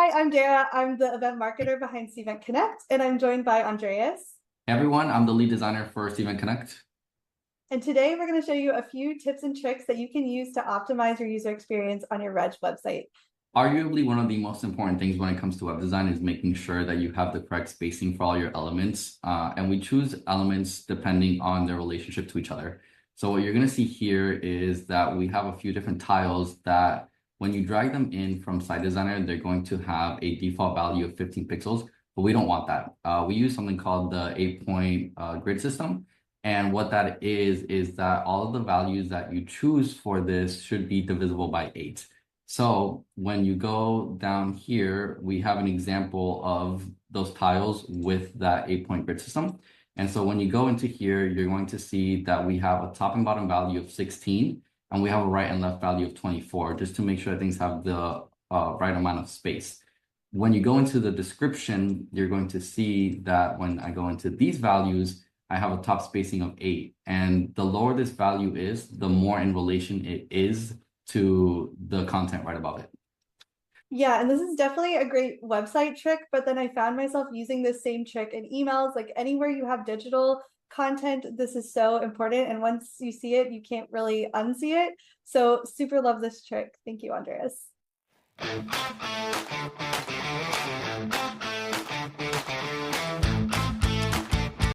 Hi, I'm Dara. I'm the event marketer behind Cvent CONNECT, and I'm joined by Andreas. Hey everyone, I'm the lead designer for Cvent CONNECT. And today we're going to show you a few tips and tricks that you can use to optimize your user experience on your Reg website. Arguably, one of the most important things when it comes to web design is making sure that you have the correct spacing for all your elements. And we choose elements depending on their relationship to each other. So what you're going to see here is that we have a few different tiles that when you drag them in from Site Designer, they're going to have a default value of 15 pixels, but we don't want that. We use something called the 8-point grid system. And what that is that all of the values that you choose for this should be divisible by 8. So when you go down here, we have an example of those tiles with that 8-point grid system. And so when you go into here, you're going to see that we have a top and bottom value of 16, and we have a right and left value of 24, just to make sure things have the right amount of space. When you go into the description, you're going to see that when I go into these values, I have a top spacing of 8. And the lower this value is, the more in relation it is to the content right above it. Yeah, and this is definitely a great website trick, but then I found myself using this same trick in emails, like anywhere you have digital content, this is so important. And once you see it, you can't really unsee it. So super love this trick. Thank you, Andreas.